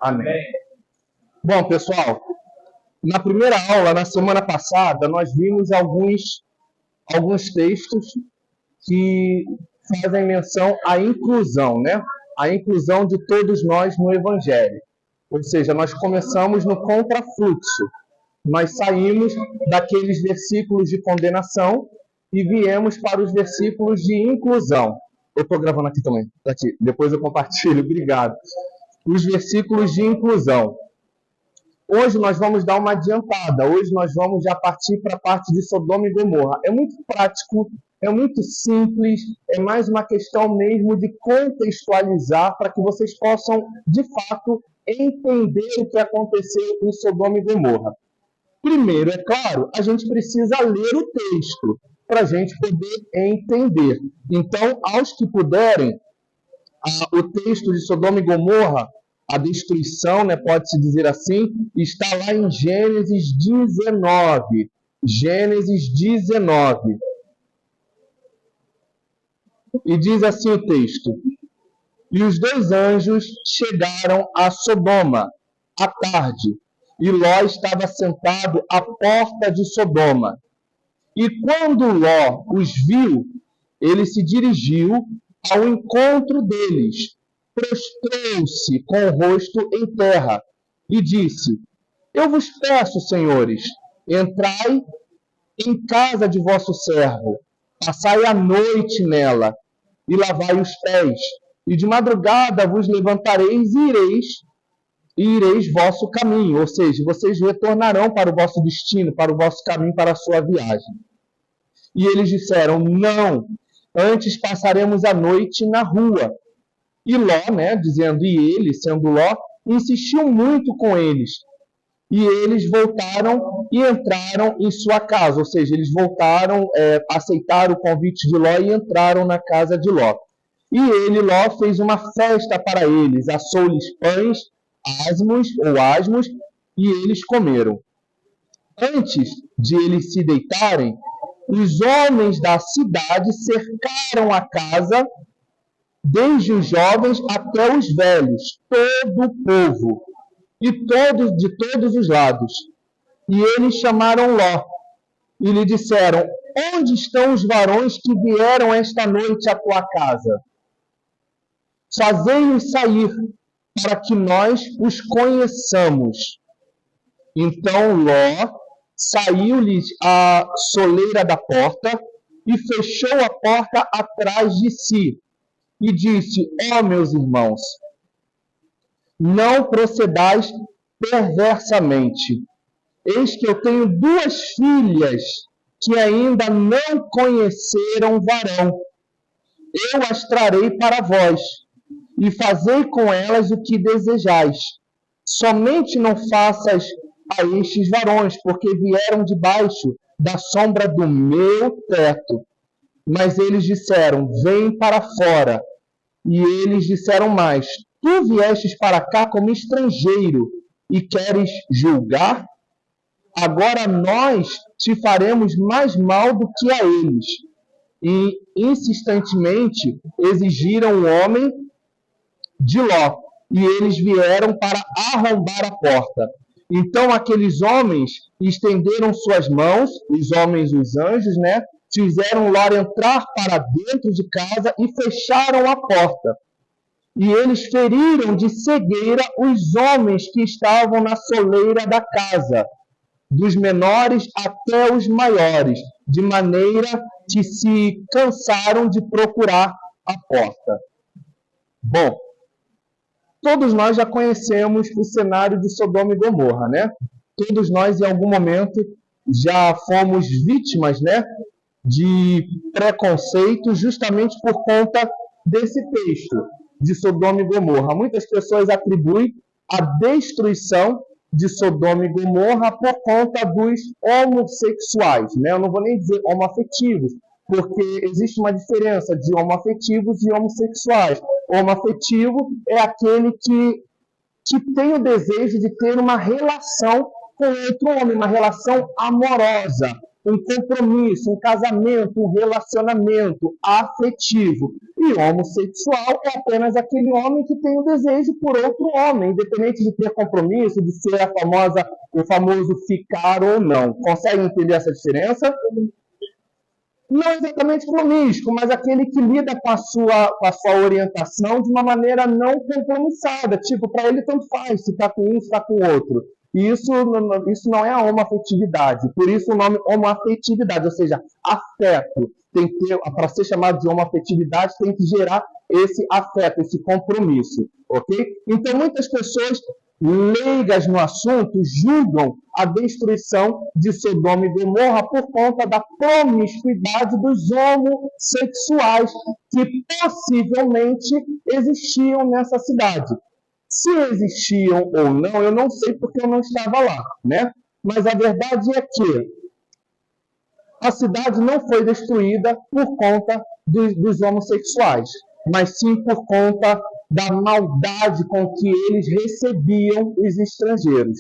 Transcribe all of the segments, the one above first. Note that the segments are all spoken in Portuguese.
Amém. Bom, pessoal, na primeira aula, na semana passada, nós vimos alguns textos que fazem menção à inclusão, né? A inclusão de todos nós no Evangelho. Ou seja, nós começamos no contrafluxo. Nós saímos daqueles versículos de condenação e viemos para os versículos de inclusão. Eu estou gravando aqui também. Tá aqui. Depois eu compartilho. Obrigado. Os versículos de inclusão. Hoje nós vamos dar uma adiantada. Hoje nós vamos já partir para a parte de Sodoma e Gomorra. É muito prático, é muito simples, é mais uma questão mesmo de contextualizar para que vocês possam, de fato, entender o que aconteceu em Sodoma e Gomorra. Primeiro, é claro, a gente precisa ler o texto para a gente poder entender. Então, aos que puderem, o texto de Sodoma e Gomorra, a destruição, né, pode-se dizer assim, está lá em Gênesis 19. Gênesis 19. E diz assim o texto: E os dois anjos chegaram a Sodoma à tarde, e Ló estava sentado à porta de Sodoma. E quando Ló os viu, ele se dirigiu ao encontro deles, prostrou-se com o rosto em terra e disse: Eu vos peço, senhores, entrai em casa de vosso servo, passai a noite nela e lavai os pés, e de madrugada vos levantareis e ireis vosso caminho, ou seja, vocês retornarão para o vosso destino, para o vosso caminho, para a sua viagem. E eles disseram: Não, antes passaremos a noite na rua. E Ló, né, dizendo, e ele, sendo Ló, insistiu muito com eles. E eles voltaram e entraram em sua casa, ou seja, eles voltaram, aceitaram o convite de Ló e entraram na casa de Ló. E ele, Ló, fez uma festa para eles, assou-lhes pães, asmos, e eles comeram. Antes de eles se deitarem, os homens da cidade cercaram a casa, desde os jovens até os velhos, todo o povo, e de todos os lados. E eles chamaram Ló, e lhe disseram: Onde estão os varões que vieram esta noite à tua casa? Fazei-os sair, para que nós os conheçamos. Então Ló saiu-lhes a soleira da porta, e fechou a porta atrás de si, e disse: Ó meus irmãos, não procedais perversamente. Eis que eu tenho duas filhas que ainda não conheceram varão. Eu as trarei para vós, e fazei com elas o que desejais. Somente não faças a estes varões, porque vieram debaixo da sombra do meu teto. Mas eles disseram: Vem para fora. E eles disseram mais: Tu viestes para cá como estrangeiro e queres julgar? Agora nós te faremos mais mal do que a eles. E insistentemente exigiram o homem de Ló, e eles vieram para arrombar a porta. Então aqueles homens estenderam suas mãos, os homens, os anjos, né? Fizeram Ló entrar para dentro de casa e fecharam a porta. E eles feriram de cegueira os homens que estavam na soleira da casa, dos menores até os maiores, de maneira que se cansaram de procurar a porta. Bom, todos nós já conhecemos o cenário de Sodoma e Gomorra, né? Todos nós, em algum momento, já fomos vítimas, né, de preconceito justamente por conta desse texto de Sodoma e Gomorra. Muitas pessoas atribuem a destruição de Sodoma e Gomorra por conta dos homossexuais, né? Eu não vou nem dizer homoafetivos, porque existe uma diferença de homoafetivos e homossexuais. O homoafetivo é aquele que tem o desejo de ter uma relação com outro homem, uma relação amorosa. um compromisso, um casamento, um relacionamento afetivo. E homossexual é apenas aquele homem que tem o desejo por outro homem, independente de ter compromisso, de ser o famoso ficar ou não. Consegue entender essa diferença? Não exatamente promíscuo, mas aquele que lida com a sua orientação de uma maneira não compromissada. Tipo, para ele tanto faz, se está com um, se está com o outro. E isso não é a homoafetividade. Por isso o nome homoafetividade, ou seja, afeto. Para ser chamado de homoafetividade, tem que gerar esse afeto, esse compromisso. Ok? Então, muitas pessoas leigas no assunto julgam a destruição de Sodoma e Gomorra por conta da promiscuidade dos homossexuais que possivelmente existiam nessa cidade. Se existiam ou não, eu não sei porque eu não estava lá, né? Mas a verdade é que a cidade não foi destruída por conta dos homossexuais, mas sim por conta da maldade com que eles recebiam os estrangeiros.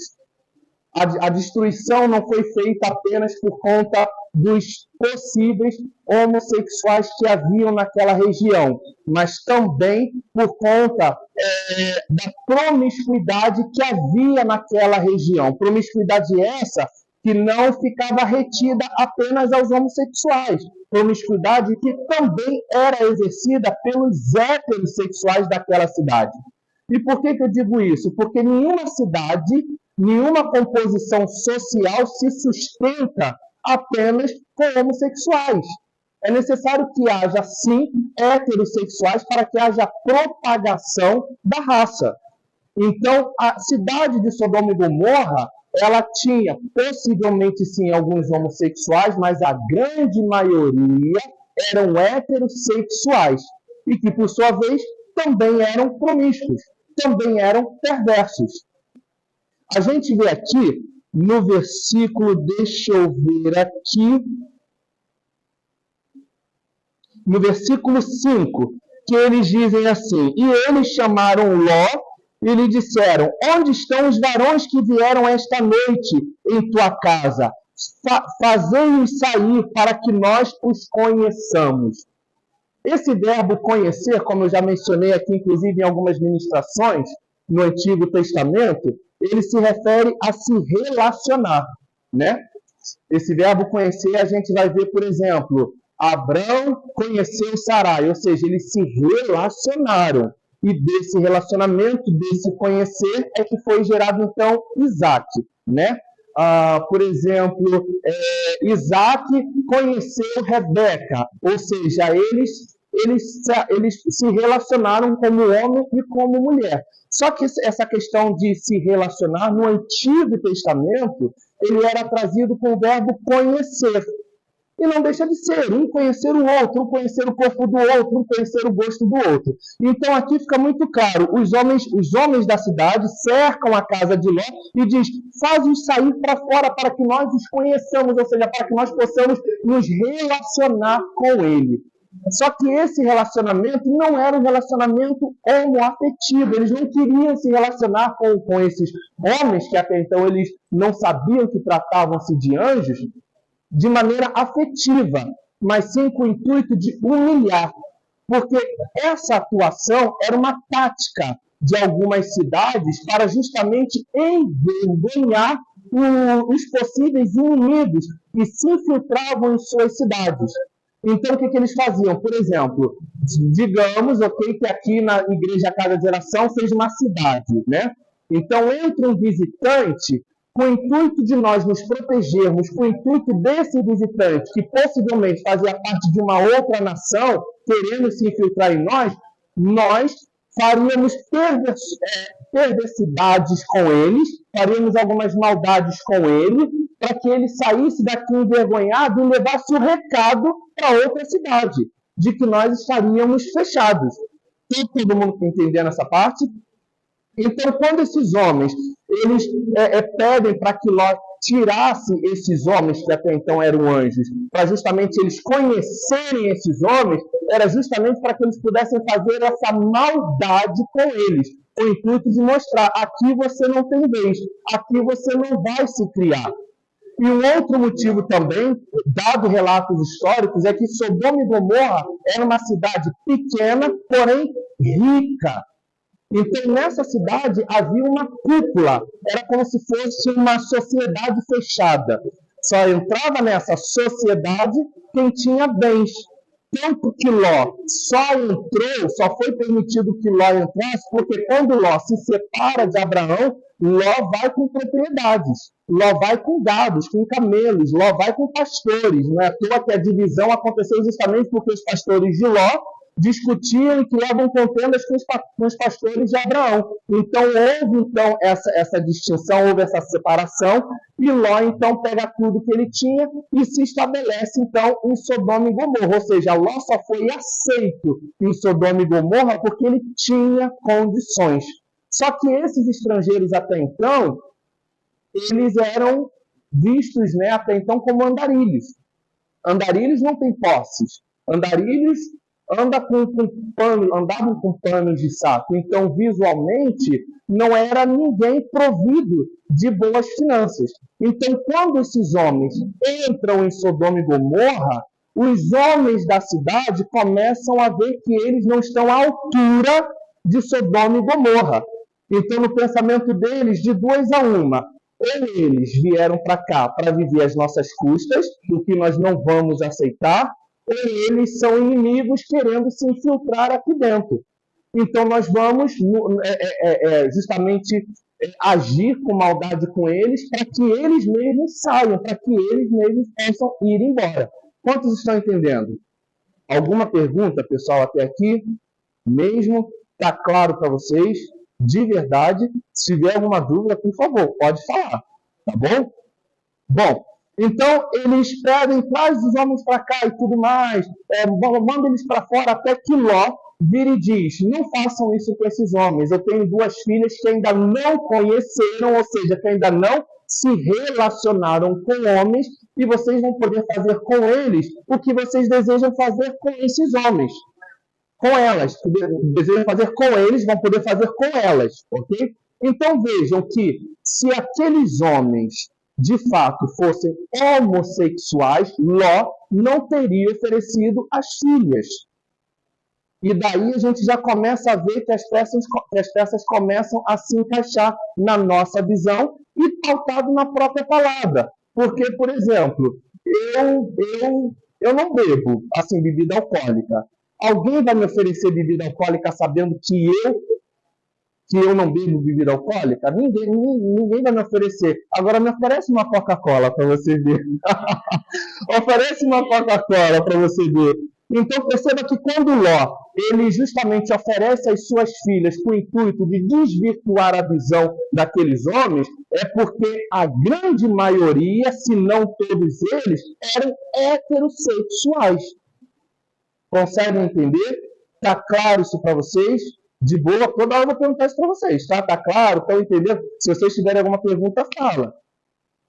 A destruição não foi feita apenas por conta dos possíveis homossexuais que haviam naquela região, mas também por conta da promiscuidade que havia naquela região. Promiscuidade essa que não ficava retida apenas aos homossexuais. Promiscuidade que também era exercida pelos heterossexuais daquela cidade. E por que eu digo isso? Porque nenhuma cidade, nenhuma composição social se sustenta apenas com homossexuais. É necessário que haja, sim, heterossexuais para que haja propagação da raça. Então, a cidade de Sodoma e Gomorra, ela tinha possivelmente, sim, alguns homossexuais, mas a grande maioria eram heterossexuais. E que, por sua vez, também eram promíscuos, também eram perversos. A gente vê aqui no versículo, deixa eu ver aqui, no versículo 5, que eles dizem assim: e eles chamaram Ló e lhe disseram: onde estão os varões que vieram esta noite em tua casa? Fazei-os sair para que nós os conheçamos. Esse verbo conhecer, como eu já mencionei aqui, inclusive em algumas ministrações no Antigo Testamento, ele se refere a se relacionar, né? Esse verbo conhecer, a gente vai ver, por exemplo, Abrão conheceu Sarai, ou seja, eles se relacionaram. E desse relacionamento, desse conhecer, é que foi gerado, então, Isaac, né? Por exemplo, Isaac conheceu Rebeca, ou seja, eles se relacionaram como homem e como mulher. Só que essa questão de se relacionar, no Antigo Testamento, ele era trazido com o verbo conhecer. E não deixa de ser, um conhecer o outro, um conhecer o corpo do outro, um conhecer o gosto do outro. Então aqui fica muito claro, os homens da cidade cercam a casa de Ló e diz: faz-os sair para fora para que nós os conheçamos, ou seja, para que nós possamos nos relacionar com ele. Só que esse relacionamento não era um relacionamento homoafetivo, eles não queriam se relacionar com esses homens, que até então eles não sabiam que tratavam-se de anjos, de maneira afetiva, mas sim com o intuito de humilhar. Porque essa atuação era uma tática de algumas cidades para justamente envergonhar os possíveis inimigos que se infiltravam em suas cidades. Então, o que eles faziam? Por exemplo, digamos, que aqui na Igreja Casa de Oração seja uma cidade, né? Então, entra um visitante com o intuito de nós nos protegermos, com o intuito desse visitante, que possivelmente fazia parte de uma outra nação, querendo se infiltrar em nós faríamos perversidades com eles, faríamos algumas maldades com ele, para que ele saísse daqui envergonhado e levasse o recado para outra cidade, de que nós estaríamos fechados. Todo mundo entendendo essa parte? Então, quando esses homens eles pedem para que Ló tirasse esses homens que até então eram anjos, para justamente eles conhecerem esses homens, era justamente para que eles pudessem fazer essa maldade com eles, com o intuito de mostrar: aqui você não tem vez, aqui você não vai se criar. E um outro motivo também, dado relatos históricos, é que Sodoma e Gomorra era uma cidade pequena, porém rica. Então, nessa cidade havia uma cúpula, era como se fosse uma sociedade fechada. Só entrava nessa sociedade quem tinha bens. Tanto que Ló só foi permitido que Ló entrasse, porque quando Ló se separa de Abraão, Ló vai com propriedades, Ló vai com gados, com camelos, Ló vai com pastores. Não é à toa que a divisão aconteceu justamente porque os pastores de Ló discutiam e criavam contendas com os pastores de Abraão. Então, houve essa distinção, houve essa separação, e Ló, então, pega tudo que ele tinha e se estabelece, então, em Sodoma e Gomorra. Ou seja, Ló só foi aceito em Sodoma e Gomorra porque ele tinha condições. Só que esses estrangeiros, até então, eles eram vistos, né, até então, como andarilhos. Andarilhos não têm posses. Andarilhos andavam com panos de saco. Então, visualmente, não era ninguém provido de boas finanças. Então, quando esses homens entram em Sodoma e Gomorra, os homens da cidade começam a ver que eles não estão à altura de Sodoma e Gomorra. Então, no pensamento deles, de duas a uma, ou eles vieram para cá para viver às nossas custas, o que nós não vamos aceitar, ou eles são inimigos querendo se infiltrar aqui dentro. Então, nós vamos justamente agir com maldade com eles para que eles mesmos saiam, para que eles mesmos possam ir embora. Quantos estão entendendo? Alguma pergunta, pessoal, até aqui? Mesmo? Está claro para vocês? De verdade? Se tiver alguma dúvida, por favor, pode falar. Tá bom? Bom, então eles pedem, traz os homens para cá e tudo mais, manda eles para fora, até que Ló vira e diz, não façam isso com esses homens, eu tenho duas filhas que ainda não conheceram, ou seja, que ainda não se relacionaram com homens, e vocês vão poder fazer com eles o que vocês desejam fazer com esses homens. Com elas, desejam fazer com eles, vão poder fazer com elas, ok? Então vejam que se aqueles homens de fato fossem homossexuais, Ló não teria oferecido as filhas. E daí a gente já começa a ver que as peças começam a se encaixar na nossa visão e pautado na própria palavra. Porque, por exemplo, eu não bebo assim bebida alcoólica. Alguém vai me oferecer bebida alcoólica sabendo que eu não bebo bebida alcoólica? Ninguém vai me oferecer. Agora me oferece uma Coca-Cola para você ver. Oferece uma Coca-Cola para você ver. Então perceba que quando Ló, ele justamente oferece as suas filhas com o intuito de desvirtuar a visão daqueles homens, é porque a grande maioria, se não todos eles, eram heterossexuais. Conseguem entender? Está claro isso para vocês? De boa, toda hora eu vou perguntar isso para vocês, tá? Tá claro? Estão entendendo? Se vocês tiverem alguma pergunta, fala.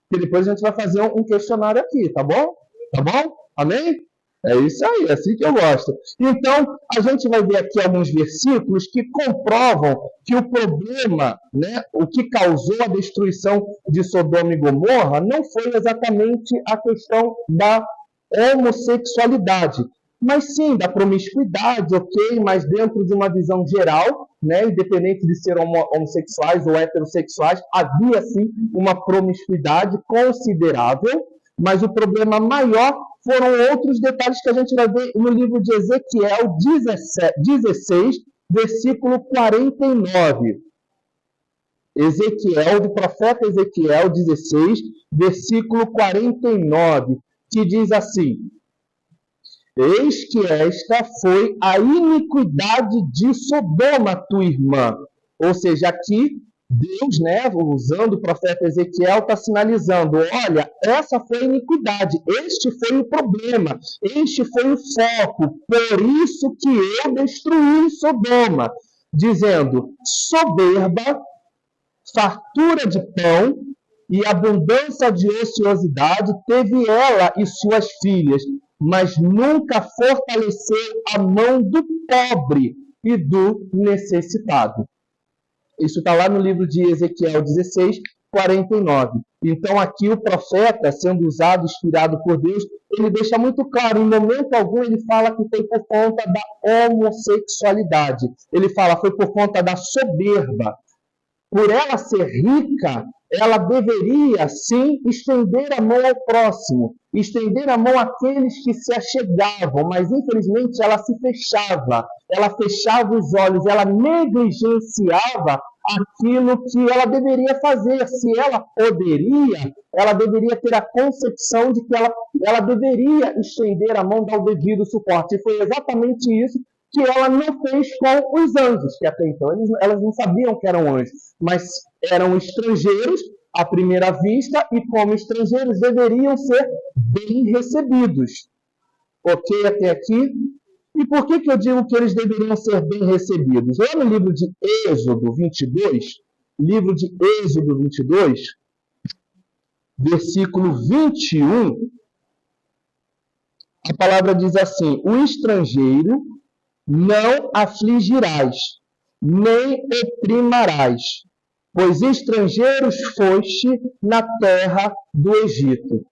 Porque depois a gente vai fazer um questionário aqui, tá bom? Tá bom? Amém? É isso aí, é assim que eu gosto. Então, a gente vai ver aqui alguns versículos que comprovam que o problema, né, o que causou a destruição de Sodoma e Gomorra, não foi exatamente a questão da homossexualidade, mas sim da promiscuidade, ok? Mas dentro de uma visão geral, né, independente de ser homossexuais ou heterossexuais, havia sim uma promiscuidade considerável, mas o problema maior foram outros detalhes que a gente vai ver no livro de Ezequiel 16, versículo 49. Ezequiel, do profeta Ezequiel 16, versículo 49, que diz assim: eis que esta foi a iniquidade de Sodoma, tua irmã. Ou seja, aqui Deus, né, usando o profeta Ezequiel, está sinalizando, olha, essa foi a iniquidade, este foi o problema, este foi o foco, por isso que eu destruí Sodoma, dizendo, soberba, fartura de pão e abundância de ociosidade teve ela e suas filhas, mas nunca fortaleceu a mão do pobre e do necessitado. Isso está lá no livro de Ezequiel 16, 49. Então, aqui o profeta, sendo usado, inspirado por Deus, ele deixa muito claro, em momento algum ele fala que foi por conta da homossexualidade. Ele fala, foi por conta da soberba. Por ela ser rica, ela deveria, sim, estender a mão ao próximo, estender a mão àqueles que se achegavam, mas, infelizmente, ela se fechava, ela fechava os olhos, ela negligenciava aquilo que ela deveria fazer. Se ela poderia, ela deveria ter a concepção de que ela deveria estender a mão, dar o devido suporte. E foi exatamente isso que ela não fez com os anjos, que até então elas não sabiam que eram anjos, mas eram estrangeiros à primeira vista e, como estrangeiros, deveriam ser bem recebidos. Ok até aqui? E por que eu digo que eles deveriam ser bem recebidos? Lá no livro de Êxodo 22, versículo 21, a palavra diz assim: o estrangeiro não afligirás, nem oprimarás, pois estrangeiros foste na terra do Egito.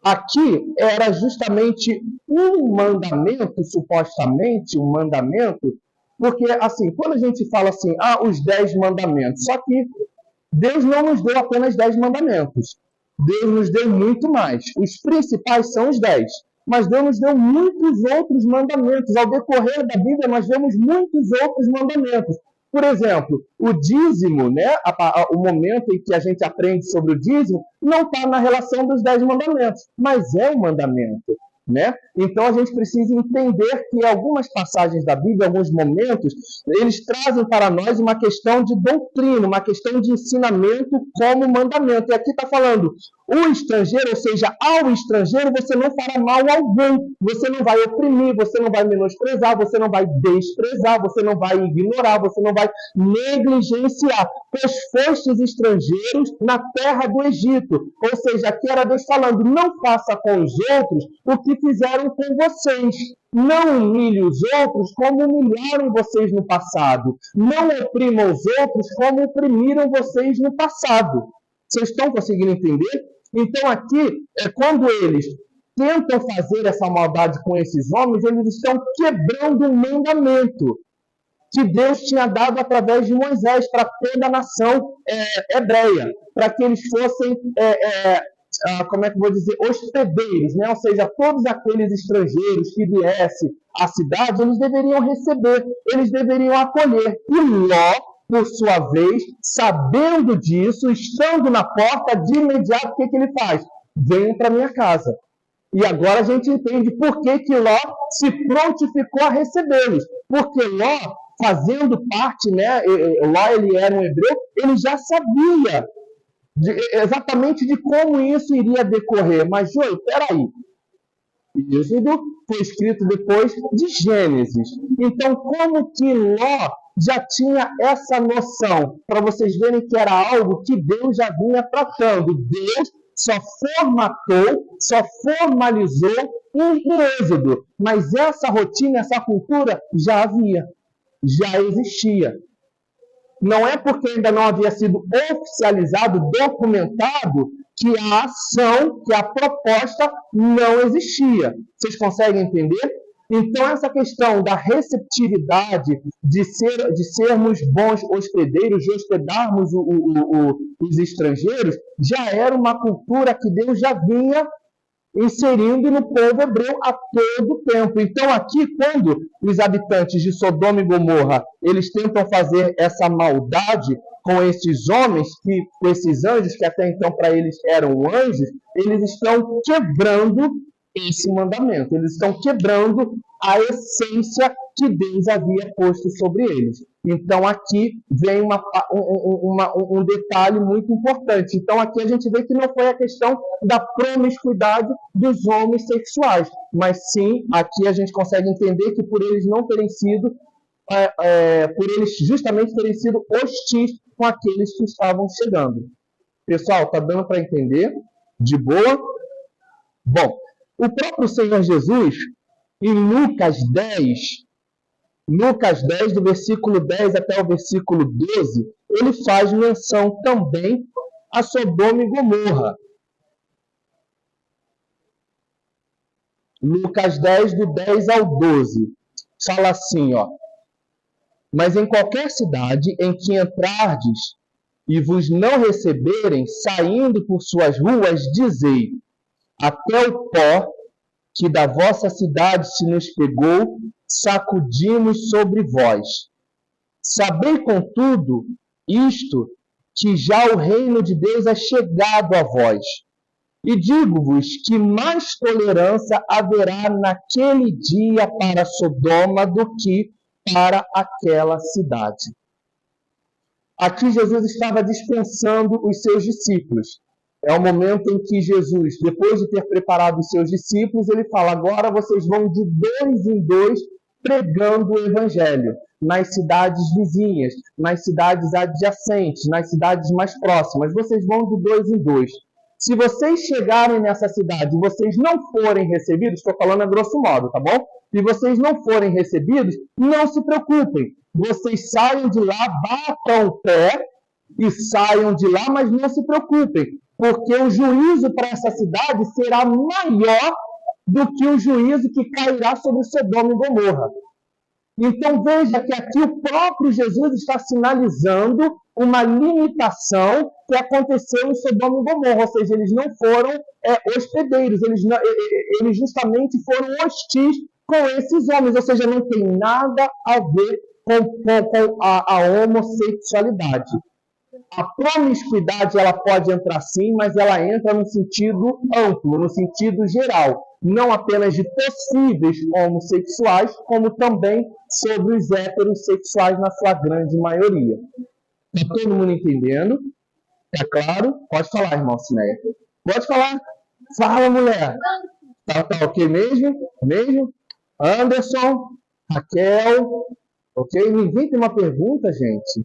Aqui era justamente um mandamento, supostamente um mandamento, porque, assim, quando a gente fala assim, os 10 mandamentos, só que Deus não nos deu apenas 10 mandamentos. Deus nos deu muito mais. Os principais são os 10. Mas Deus nos deu muitos outros mandamentos. Ao decorrer da Bíblia, nós vemos muitos outros mandamentos. Por exemplo, o dízimo, né? O momento em que a gente aprende sobre o dízimo, não está na relação dos 10 mandamentos, mas é um mandamento. Né? Então a gente precisa entender que algumas passagens da Bíblia, alguns momentos, eles trazem para nós uma questão de doutrina, uma questão de ensinamento como mandamento. E aqui está falando, o estrangeiro, ou seja, ao estrangeiro você não fará mal a alguém, você não vai oprimir, você não vai menosprezar, você não vai desprezar, você não vai ignorar, você não vai negligenciar, pois fostes estrangeiros na terra do Egito. Ou seja, aqui era Deus falando, não faça com os outros o que fizeram com vocês. Não humilhe os outros como humilharam vocês no passado. Não oprimam os outros como oprimiram vocês no passado. Vocês estão conseguindo entender? Então aqui, quando eles tentam fazer essa maldade com esses homens, eles estão quebrando um mandamento que Deus tinha dado através de Moisés para toda a nação hebreia, para que eles fossem hospedeiros, né? Ou seja, todos aqueles estrangeiros que viessem à cidade, eles deveriam receber, eles deveriam acolher. E Ló, por sua vez, sabendo disso, estando na porta, de imediato, o que ele faz? Venham para minha casa. E agora a gente entende por que Ló se prontificou a recebê-los. Porque Ló, fazendo parte, né? Ló, ele era um hebreu, ele já sabia exatamente de como isso iria decorrer. Mas, João, peraí. Êxodo foi escrito depois de Gênesis. Então, como que Ló já tinha essa noção? Para vocês verem que era algo que Deus já vinha tratando. Deus só formatou, só formalizou um Êxodo. Mas essa rotina, essa cultura já havia, já existia. Não é porque ainda não havia sido oficializado, documentado, que a ação, que a proposta não existia. Vocês conseguem entender? Então, essa questão da receptividade, de sermos bons hospedeiros, de hospedarmos os estrangeiros, já era uma cultura que Deus já vinha inserindo no povo hebreu a todo tempo. Então, aqui, quando os habitantes de Sodoma e Gomorra, eles tentam fazer essa maldade com esses homens, com esses anjos, que até então para eles eram anjos, eles estão quebrando esse mandamento. Eles estão quebrando a essência que Deus havia posto sobre eles. Então, aqui vem um detalhe muito importante. Então, aqui a gente vê que não foi a questão da promiscuidade dos homossexuais, mas sim, aqui a gente consegue entender que por eles não terem sido, por eles justamente terem sido hostis com aqueles que estavam chegando. Pessoal, está dando para entender? De boa? Bom, o próprio Senhor Jesus, em Lucas 10, do versículo 10 até o versículo 12, ele faz menção também a Sodoma e Gomorra. Lucas 10, do 10 ao 12. Fala assim, ó. Mas em qualquer cidade em que entrardes e vos não receberem, saindo por suas ruas, dizei: até o pó que da vossa cidade se nos pegou, sacudimos sobre vós. Sabei, contudo, isto, que já o reino de Deus é chegado a vós. E digo-vos que mais tolerância haverá naquele dia para Sodoma do que para aquela cidade. Aqui Jesus estava dispensando os seus discípulos. É o momento em que Jesus, depois de ter preparado os seus discípulos, ele fala: agora vocês vão de 2 em 2 pregando o evangelho nas cidades vizinhas, nas cidades adjacentes, nas cidades mais próximas. Vocês vão de 2 em 2. Se vocês chegarem nessa cidade e vocês não forem recebidos, estou falando a grosso modo, tá bom? Se vocês não forem recebidos, não se preocupem. Vocês saiam de lá, batam o pé e saiam de lá, mas não se preocupem, porque o juízo para essa cidade será maior do que o juízo que cairá sobre Sodoma e Gomorra. Então veja que aqui o próprio Jesus está sinalizando uma limitação que aconteceu em Sodoma e Gomorra, ou seja, eles não foram hospedeiros, eles justamente foram hostis com esses homens, ou seja, não tem nada a ver com a homossexualidade. A promiscuidade ela pode entrar sim, mas ela entra no sentido amplo, no sentido geral, não apenas de possíveis homossexuais, como também sobre os heterossexuais na sua grande maioria. Está todo mundo entendendo? Tá claro? Pode falar, irmão Cineia. Pode falar. Fala, mulher. Tá ok mesmo? Mesmo? Anderson, Raquel, ok? Ninguém tem uma pergunta, gente?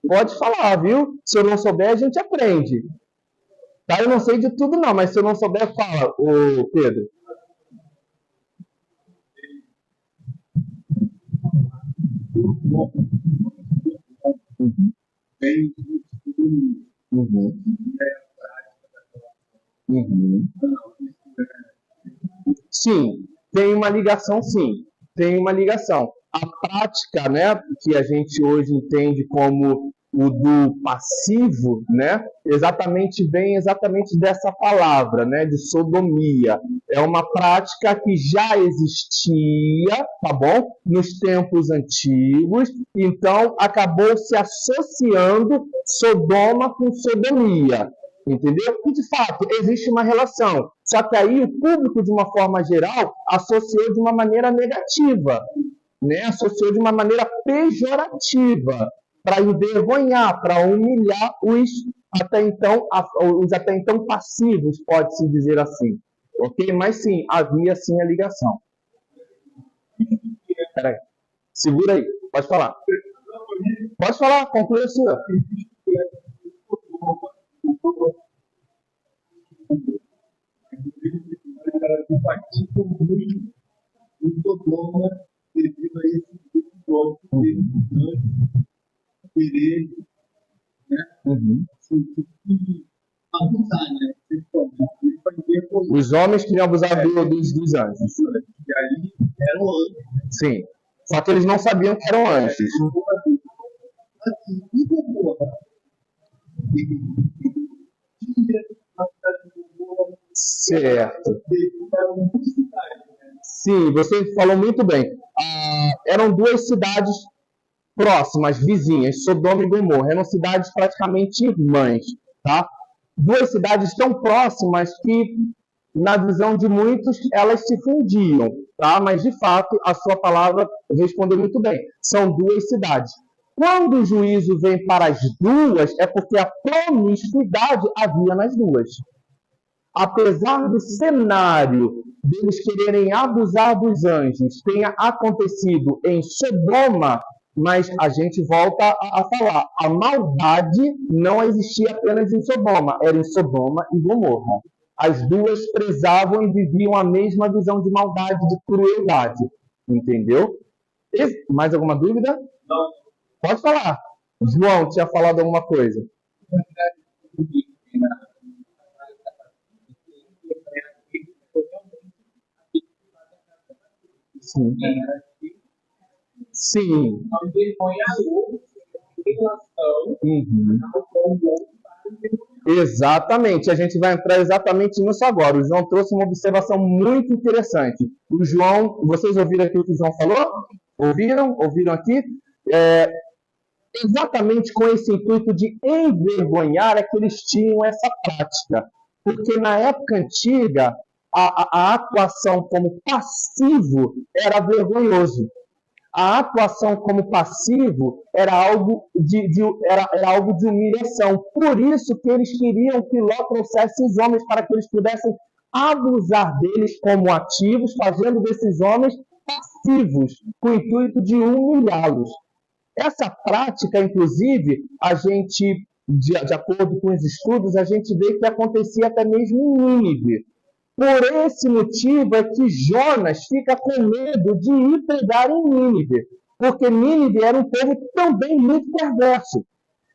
Pode falar, viu? Se eu não souber, a gente aprende. Tá? Eu não sei de tudo, não, mas se eu não souber, fala, ô Pedro. Sim, tem uma ligação, sim. Tem uma ligação. A prática, né, que a gente hoje entende como o do passivo, né, vem exatamente dessa palavra, né, de sodomia. É uma prática que já existia, tá bom? Nos tempos antigos, então acabou se associando Sodoma com sodomia. Entendeu? E, de fato, existe uma relação. Só que aí o público, de uma forma geral, associou de uma maneira negativa, né? Associou de uma maneira pejorativa, para envergonhar, para humilhar os até então passivos, pode-se dizer assim. Ok? Mas sim, havia sim a ligação. Espera aí. Segura aí. Pode falar. Pode falar, conclui a sua. Participam muito do Sodoma devido a esse episódio de querer, né? Abusar, né? Os homens queriam abusar dos anjos. E aí eram anjos. Sim. Só que eles não sabiam que eram anjos. Assim, e Gomorra? Certo. Sim, você falou muito bem. Eram 2 cidades próximas, vizinhas, Sodoma e Gomorra. Eram cidades praticamente irmãs, tá? 2 cidades tão próximas que, na visão de muitos, elas se fundiam, tá? Mas, de fato, a sua palavra respondeu muito bem. São 2 cidades. Quando o juízo vem para as 2, é porque a promiscuidade havia nas 2. Apesar do cenário deles quererem abusar dos anjos tenha acontecido em Sodoma, mas a gente volta a falar, a maldade não existia apenas em Sodoma, era em Sodoma e Gomorra. As 2 prezavam e viviam a mesma visão de maldade, de crueldade. Entendeu? Mais alguma dúvida? Não. Pode falar. João, tinha falado alguma coisa? Sim. Sim. Ao envergonhar o outro em relação Uhum. ao qual o outro vai. Exatamente, a gente vai entrar exatamente nisso agora. O João trouxe uma observação muito interessante. O João, vocês ouviram aqui o que o João falou? Ouviram? Ouviram aqui? Exatamente com esse intuito de envergonhar é que eles tinham essa prática. Porque na época antiga, a atuação como passivo era vergonhoso. A atuação como passivo era algo era algo de humilhação. Por isso que eles queriam que Ló trouxesse os homens para que eles pudessem abusar deles como ativos, fazendo desses homens passivos, com o intuito de humilhá-los. Essa prática, inclusive, a gente, de acordo com os estudos, a gente vê que acontecia até mesmo em Nínive. Por esse motivo é que Jonas fica com medo de ir pregar em Nínive, porque Nínive era um povo também muito perverso.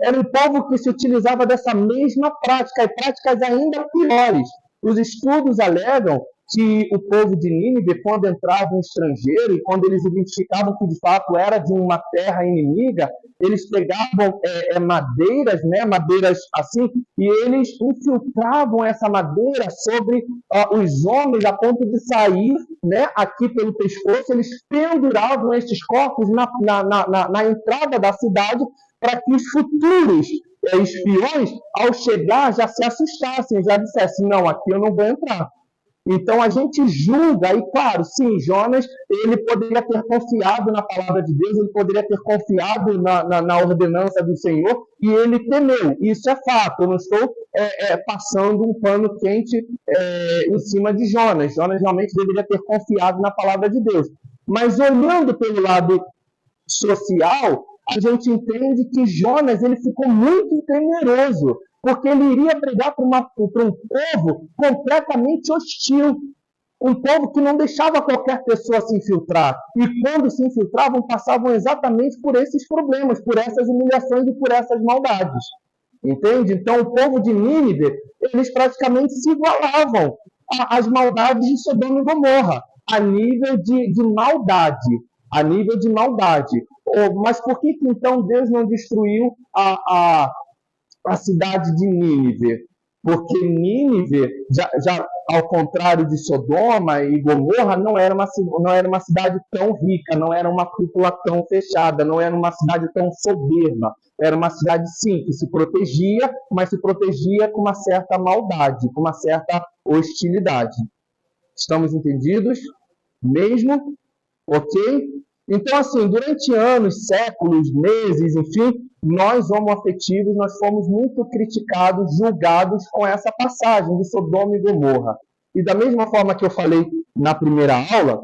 Era um povo que se utilizava dessa mesma prática, e práticas ainda piores. Os estudos alegam que o povo de Nínive, quando entrava um estrangeiro, e quando eles identificavam que de fato era de uma terra inimiga, eles pegavam madeiras, né, madeiras assim, e eles infiltravam essa madeira sobre os homens a ponto de sair, né, aqui pelo pescoço. Eles penduravam esses corpos na entrada da cidade para que os futuros espiões, ao chegar, já se assustassem, já dissessem, não, aqui eu não vou entrar. Então a gente julga, e claro, sim, Jonas, ele poderia ter confiado na palavra de Deus, ele poderia ter confiado na ordenança do Senhor, e ele temeu. Isso é fato, eu não estou passando um pano quente em cima de Jonas. Jonas realmente deveria ter confiado na palavra de Deus. Mas olhando pelo lado social, a gente entende que Jonas ele ficou muito temeroso, porque ele iria pregar para um povo completamente hostil, um povo que não deixava qualquer pessoa se infiltrar, e quando se infiltravam, passavam exatamente por esses problemas, por essas humilhações e por essas maldades. Entende? Então, o povo de Nínive, eles praticamente se igualavam às maldades de Sodoma e Gomorra, a nível de maldade. A nível de maldade. Mas por que então Deus não destruiu a cidade de Nínive? Porque Nínive, já ao contrário de Sodoma e Gomorra, não era uma cidade tão rica, não era uma cúpula tão fechada, não era uma cidade tão soberba. Era uma cidade, sim, que se protegia, mas se protegia com uma certa maldade, com uma certa hostilidade. Estamos entendidos? Mesmo? Ok? Então, assim, durante anos, séculos, meses, enfim, nós homoafetivos, nós fomos muito criticados, julgados com essa passagem de Sodoma e Gomorra. E da mesma forma que eu falei na primeira aula,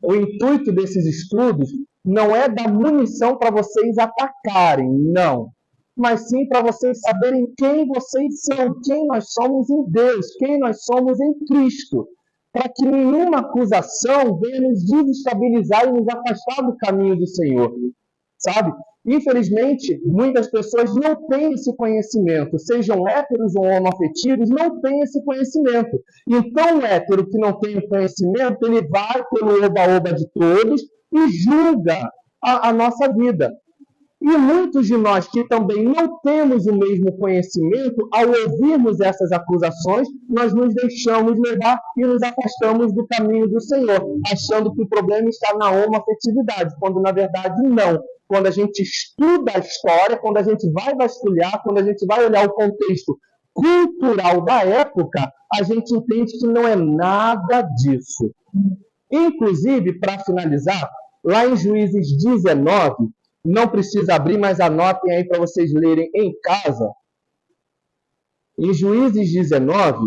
o intuito desses estudos não é dar munição para vocês atacarem, não. Mas sim para vocês saberem quem vocês são, quem nós somos em Deus, quem nós somos em Cristo. Para que nenhuma acusação venha nos desestabilizar e nos afastar do caminho do Senhor, sabe? Infelizmente, muitas pessoas não têm esse conhecimento, sejam héteros ou homoafetivos, não têm esse conhecimento. Então, o hétero que não tem o conhecimento, ele vai pelo oba-oba de todos e julga a nossa vida. E muitos de nós que também não temos o mesmo conhecimento, ao ouvirmos essas acusações, nós nos deixamos levar e nos afastamos do caminho do Senhor, achando que o problema está na homoafetividade, quando na verdade não. Quando a gente estuda a história, quando a gente vai vasculhar, quando a gente vai olhar o contexto cultural da época, a gente entende que não é nada disso. Inclusive, para finalizar, lá em Juízes 19, não precisa abrir, mas anotem aí para vocês lerem em casa. Em Juízes 19,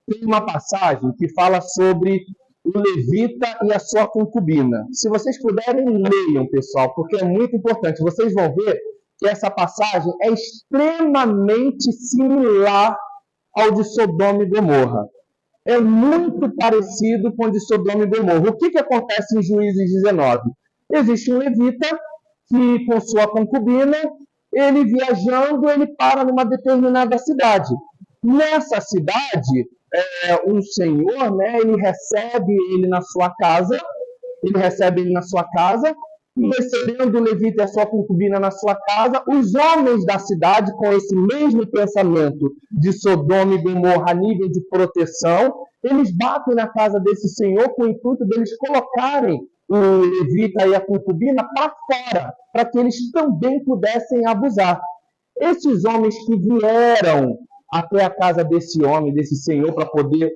tem uma passagem que fala sobre o levita e a sua concubina. Se vocês puderem, leiam, pessoal, porque é muito importante. Vocês vão ver que essa passagem é extremamente similar ao de Sodoma e Gomorra. É muito parecido com o de Sodoma e Gomorra. O que acontece em Juízes 19? Existe um levita que, com sua concubina, ele viajando, ele para numa determinada cidade. Nessa cidade, um senhor, né, ele recebe ele na sua casa, e recebendo o levita e a sua concubina na sua casa, os homens da cidade, com esse mesmo pensamento de Sodoma e Gomorra a nível de proteção, eles batem na casa desse senhor com o intuito deles colocarem o levita e a concubina para fora, para que eles também pudessem abusar. Esses homens que vieram até a casa desse homem, desse senhor, para poder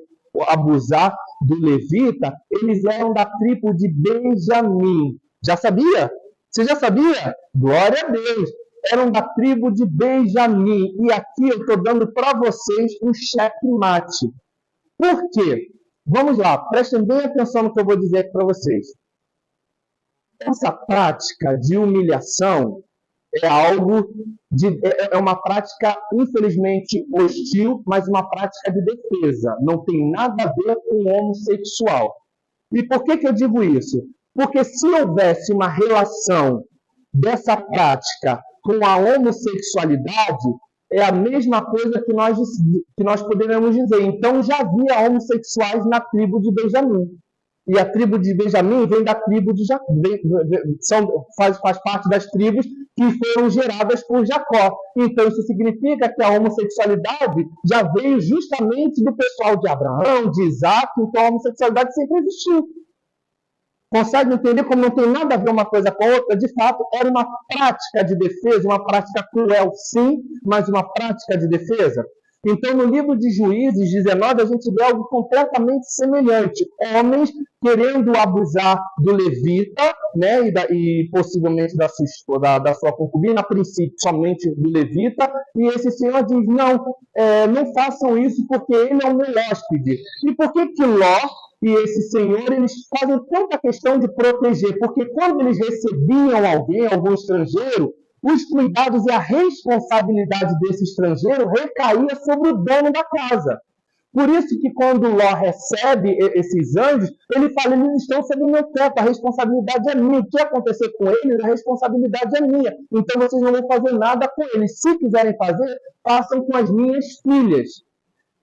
abusar do levita, eles eram da tribo de Benjamim. Já sabia? Você já sabia? Glória a Deus! Eram da tribo de Benjamim. E aqui eu estou dando para vocês um checkmate. Por quê? Vamos lá, prestem bem atenção no que eu vou dizer aqui para vocês. Essa prática de humilhação é uma prática, infelizmente, hostil, mas uma prática de defesa. Não tem nada a ver com o homossexual. E por que eu digo isso? Porque se houvesse uma relação dessa prática com a homossexualidade, é a mesma coisa que nós poderíamos dizer. Então, já havia homossexuais na tribo de Benjamim. E a tribo de Benjamim vem da tribo de Jacó, faz parte das tribos que foram geradas por Jacó. Então, isso significa que a homossexualidade já veio justamente do pessoal de Abraão, de Isaac, então a homossexualidade sempre existiu. Consegue entender como não tem nada a ver uma coisa com a outra? De fato, era uma prática de defesa, uma prática cruel, sim, mas uma prática de defesa. Então, no livro de Juízes 19, a gente vê algo completamente semelhante. Homens querendo abusar do levita, né, e possivelmente da sua concubina, a princípio somente do levita, e esse senhor diz, não façam isso porque ele é o meu hóspede. E por que Ló e esse senhor, eles fazem tanta questão de proteger? Porque quando eles recebiam algum estrangeiro, os cuidados e a responsabilidade desse estrangeiro recaía sobre o dono da casa. Por isso que quando Ló recebe esses anjos, ele fala, eles estão sob o meu teto, a responsabilidade é minha. O que acontecer com eles, a responsabilidade é minha. Então vocês não vão fazer nada com eles. Se quiserem fazer, façam com as minhas filhas.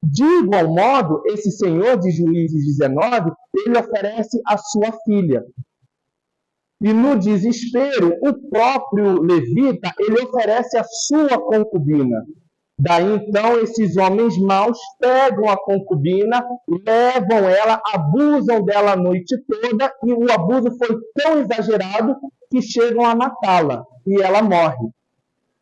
De igual modo, esse senhor de Juízes 19, ele oferece a sua filha. E no desespero, o próprio levita, ele oferece a sua concubina. Daí, então, esses homens maus pegam a concubina, levam ela, abusam dela a noite toda, e o abuso foi tão exagerado que chegam a matá-la, e ela morre.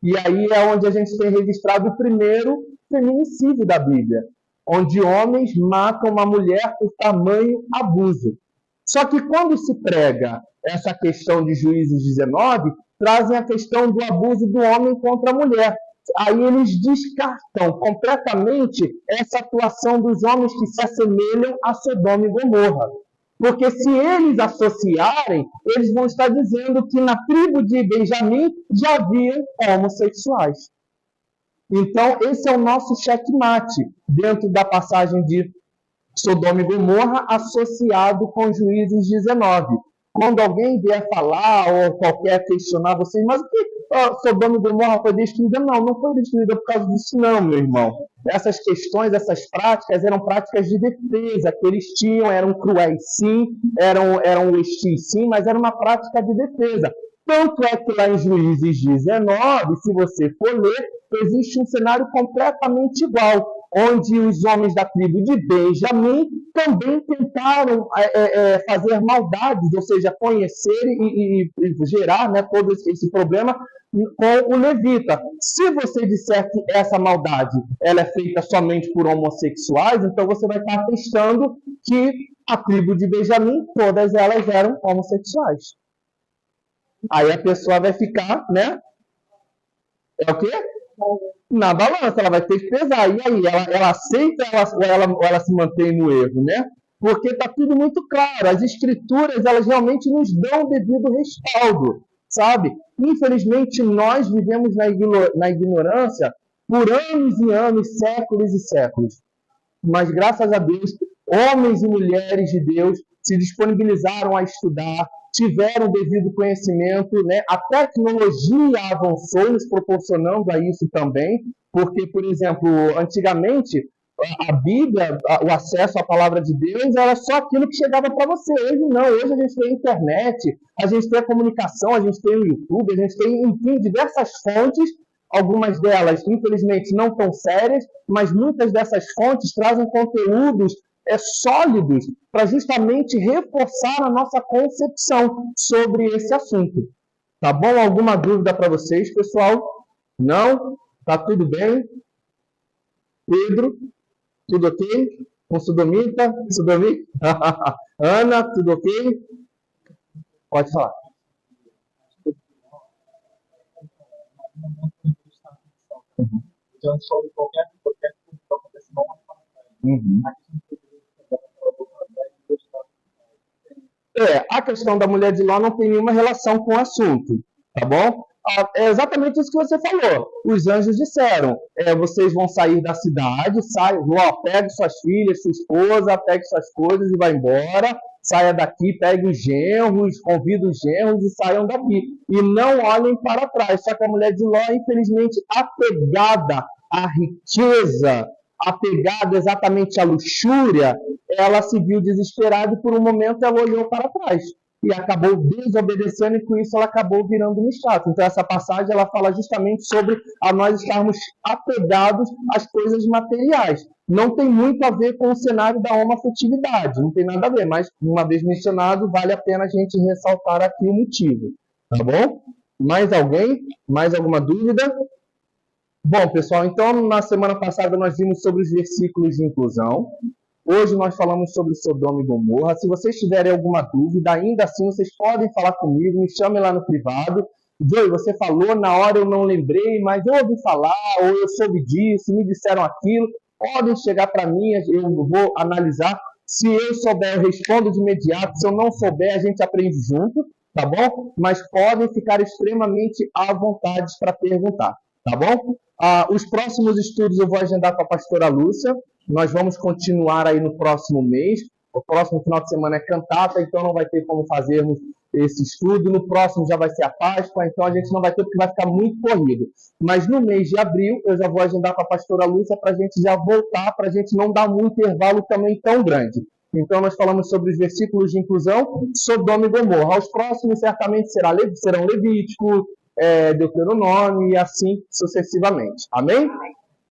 E aí é onde a gente tem registrado o primeiro feminicídio da Bíblia, onde homens matam uma mulher por tamanho abuso. Só que quando se prega essa questão de Juízes 19, trazem a questão do abuso do homem contra a mulher. Aí eles descartam completamente essa atuação dos homens que se assemelham a Sodoma e Gomorra. Porque se eles associarem, eles vão estar dizendo que na tribo de Benjamim já haviam homossexuais. Então, esse é o nosso checkmate dentro da passagem de Sodoma e Gomorra associado com Juízes 19. Quando alguém vier falar ou qualquer questionar vocês, mas o que Sodoma e Gomorra foi destruída? Não foi destruída por causa disso não, meu irmão. Essas questões, essas práticas eram práticas de defesa que eles tinham, eram cruéis sim, eram hostis sim, mas era uma prática de defesa. Tanto é que lá em Juízes 19, se você for ler, existe um cenário completamente igual, onde os homens da tribo de Benjamim também tentaram fazer maldades, ou seja, conhecer e gerar, né, todo esse problema com o levita. Se você disser que essa maldade ela é feita somente por homossexuais, então você vai estar atestando que a tribo de Benjamim, todas elas eram homossexuais. Aí a pessoa vai ficar, né? É o quê? Na balança, ela vai ter que pesar. E aí, ela aceita ou ela se mantém no erro, né? Porque está tudo muito claro. As escrituras, elas realmente nos dão o devido respaldo, sabe? Infelizmente, nós vivemos na ignorância por anos e anos, séculos e séculos. Mas, graças a Deus, homens e mulheres de Deus se disponibilizaram a estudar, tiveram o devido conhecimento, né? A tecnologia avançou, nos proporcionando a isso também, porque, por exemplo, antigamente, a Bíblia, o acesso à palavra de Deus, era só aquilo que chegava para você. Hoje não, hoje a gente tem a internet, a gente tem a comunicação, a gente tem o YouTube, a gente tem, enfim, diversas fontes, algumas delas, infelizmente, não tão sérias, mas muitas dessas fontes trazem conteúdos sólidos para justamente reforçar a nossa concepção sobre esse assunto. Tá bom? Alguma dúvida para vocês, pessoal? Não? Tá tudo bem? Pedro? Tudo ok? Com Sudomita? Sudomita? Ana, tudo ok? Pode falar. Então, sobre qualquer coisa que acontece não a questão da mulher de Ló não tem nenhuma relação com o assunto, tá bom? É exatamente isso que você falou. Os anjos disseram: vocês vão sair da cidade, Ló, pegue suas filhas, sua esposa, pegue suas coisas e vá embora. Saia daqui, pegue os genros, convida os genros e saiam daqui. E não olhem para trás. Só que a mulher de Ló, infelizmente, apegada à riqueza, apegada exatamente à luxúria, ela se viu desesperada e por um momento ela olhou para trás e acabou desobedecendo, e com isso ela acabou virando um estátua. Então essa passagem ela fala justamente sobre a nós estarmos apegados às coisas materiais. Não tem muito a ver com o cenário da homoafetividade, não tem nada a ver, mas uma vez mencionado, vale a pena a gente ressaltar aqui o motivo. Tá bom? Mais alguém? Mais alguma dúvida? Bom, pessoal, então na semana passada nós vimos sobre os versículos de inclusão. Hoje nós falamos sobre Sodoma e Gomorra. Se vocês tiverem alguma dúvida, ainda assim vocês podem falar comigo, me chamem lá no privado. Joey, você falou, na hora eu não lembrei, mas eu ouvi falar, ou eu soube disso, me disseram aquilo. Podem chegar para mim, eu vou analisar. Se eu souber, eu respondo de imediato. Se eu não souber, a gente aprende junto, tá bom? Mas podem ficar extremamente à vontade para perguntar, tá bom? Os próximos estudos eu vou agendar com a pastora Lúcia. Nós vamos continuar aí no próximo mês. O próximo final de semana é cantata, então não vai ter como fazermos esse estudo. No próximo já vai ser a Páscoa, então a gente não vai ter porque vai ficar muito corrido. Mas no mês de abril eu já vou agendar com a pastora Lúcia para a gente já voltar, para a gente não dar um intervalo também tão grande. Então nós falamos sobre os versículos de inclusão, Sodoma e Gomorra. Os próximos certamente serão Levítico, Deuteronômio e assim sucessivamente. Amém?